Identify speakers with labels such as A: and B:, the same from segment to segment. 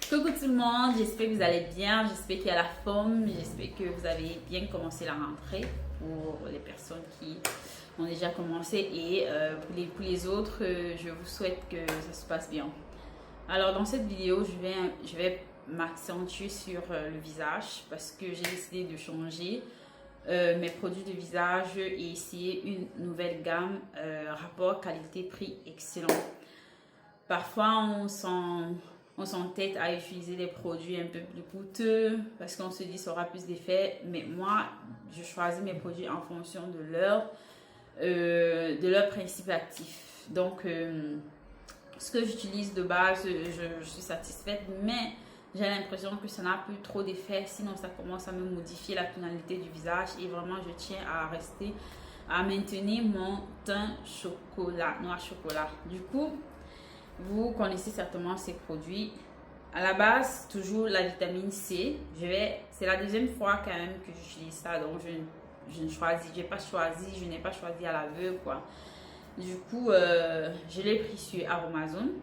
A: Coucou tout le monde, j'espère que vous allez bien, j'espère qu'il y a la forme, j'espère que vous avez bien commencé la rentrée pour les personnes qui ont déjà commencé et pour les autres, je vous souhaite que ça se passe bien. Alors dans cette vidéo, je vais m'accentuer sur le visage parce que j'ai décidé de changer mes produits de visage et essayer une nouvelle gamme rapport qualité-prix excellent. Parfois, on s'entête à utiliser des produits un peu plus coûteux parce qu'on se dit ça aura plus d'effet. Mais moi, je choisis mes produits en fonction de leur principe actif. Donc, ce que j'utilise de base, je suis satisfaite, mais j'ai l'impression que ça n'a plus trop d'effet. Sinon, ça commence à me modifier la tonalité du visage et vraiment, je tiens à maintenir mon teint chocolat, noir chocolat. Du coup, vous connaissez certainement ces produits. À la base, toujours la vitamine C. C'est la deuxième fois quand même que j'utilise ça. Donc, je n'ai pas choisi à l'aveugle, quoi. Du coup, je l'ai pris sur Aromazone.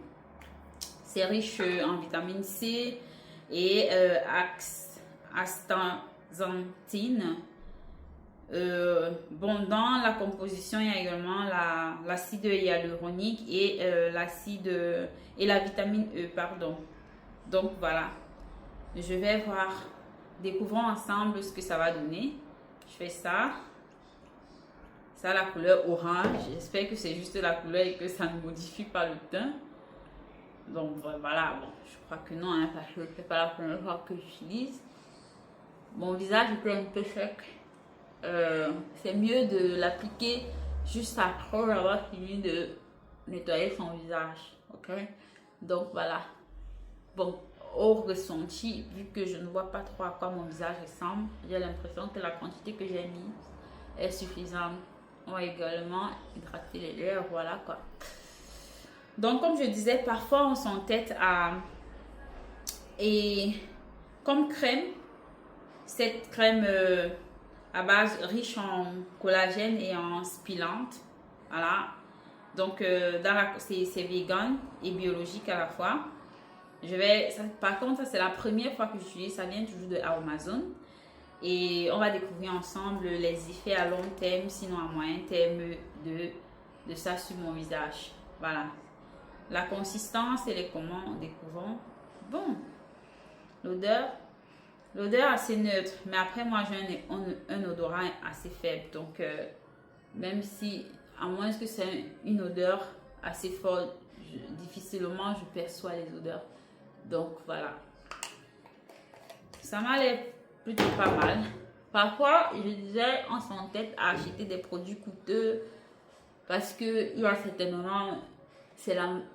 A: C'est riche en vitamine C et astaxanthine. Dans la composition, il y a également l'acide hyaluronique et la vitamine E, pardon. Donc voilà, je vais découvrons ensemble ce que ça va donner. Je fais ça. Ça a la couleur orange. J'espère que c'est juste la couleur et que ça ne modifie pas le teint. Donc voilà, bon, je crois que non, hein, parce que ce n'est pas la première fois que j'utilise. Mon visage était un peu sec. C'est mieux de l'appliquer juste après avoir fini de nettoyer son visage, ok? Donc voilà. Bon, au ressenti, vu que je ne vois pas trop à quoi mon visage ressemble, j'ai l'impression que la quantité que j'ai mise est suffisante. On va également hydrater les lèvres, voilà quoi. Donc comme je disais, parfois on s'entête et comme crème, cette crème à base riche en collagène et en spilante. Voilà. Donc, c'est vegan et biologique à la fois. Par contre, ça c'est la première fois que j'utilise. Ça vient toujours de Amazon. Et on va découvrir ensemble les effets à long terme, sinon à moyen terme de ça sur mon visage. Voilà. La consistance et les comment, découvrons. Bon. L'odeur assez neutre, mais après moi j'ai un odorat assez faible, donc même si, à moins que c'est une odeur assez forte, difficilement je perçois les odeurs. Donc voilà, ça m'a l'air plutôt pas mal. Parfois je disais on s'entête à acheter des produits coûteux parce que il y a certainement,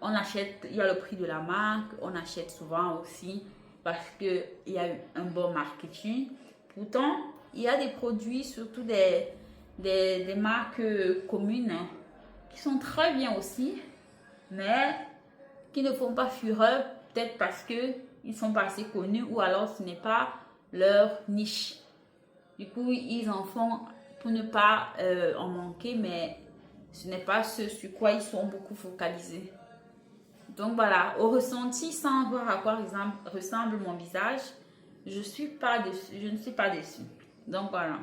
A: on achète, il y a le prix de la marque, on achète souvent aussi parce qu'il y a eu un bon marketing. Pourtant, il y a des produits, surtout des marques communes, qui sont très bien aussi, mais qui ne font pas fureur, peut-être parce qu'ils ne sont pas assez connus ou alors ce n'est pas leur niche. Du coup, ils en font pour ne pas en manquer, mais ce n'est pas ce sur quoi ils sont beaucoup focalisés. Donc voilà, au ressenti, sans voir à quoi ressemble mon visage, je ne suis pas déçue. Donc voilà.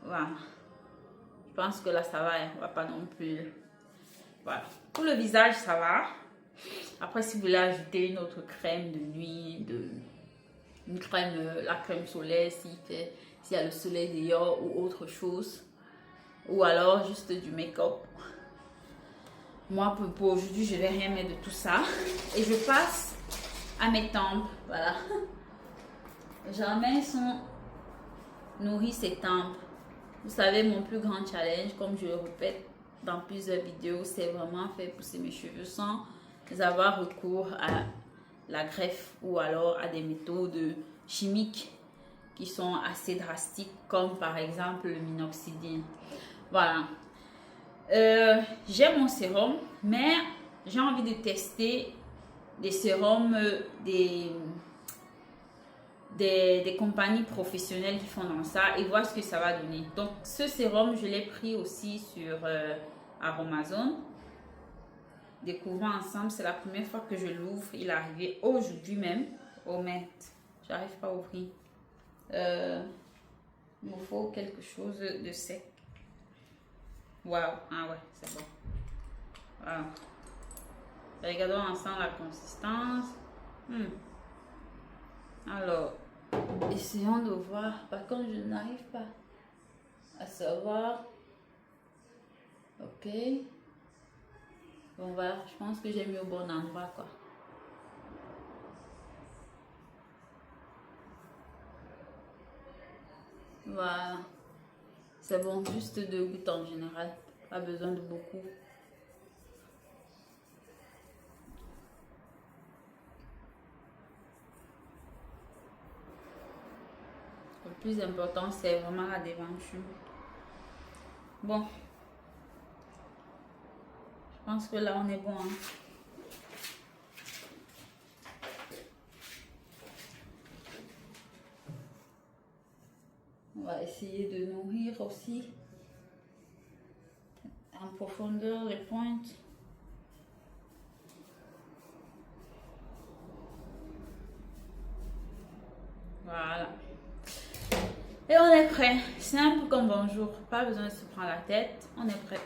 A: Voilà. Je pense que là, ça va, on va pas non plus. Voilà. Pour le visage, ça va. Après, si vous voulez ajouter une autre crème de nuit, la crème solaire, s'il y a le soleil dehors ou autre chose. Ou alors juste du make-up. Moi, pour aujourd'hui, je ne vais rien mettre de tout ça. Et je passe à mes tempes. Voilà. Germain nourrit ses tempes. Vous savez, mon plus grand challenge, comme je le répète dans plusieurs vidéos, c'est vraiment faire pousser mes cheveux sans avoir recours à la greffe ou alors à des méthodes chimiques qui sont assez drastiques, comme par exemple le minoxidil. Voilà. J'ai mon sérum, mais j'ai envie de tester des sérums des compagnies professionnelles qui font dans ça et voir ce que ça va donner. Donc ce sérum, je l'ai pris aussi sur Aromazone. découvrons ensemble. C'est la première fois que je l'ouvre. Il est arrivé aujourd'hui même. Oh merde, j'arrive pas à ouvrir. Il me faut quelque chose de sec. Waouh, ah ouais, c'est bon. Wow. Regardons ensemble la consistance. Alors, essayons de voir. Par contre, je n'arrive pas à savoir. Ok. Bon, voilà, je pense que j'ai mis au bon endroit, quoi. Voilà. C'est bon, juste 2 gouttes en général. Pas besoin de beaucoup. Le plus important, c'est vraiment la déventure. Bon. Je pense que là, on est bon. Hein. On va essayer de nourrir aussi en profondeur les pointes. Voilà. Et on est prêt. Simple comme bonjour. Pas besoin de se prendre la tête. On est prêt.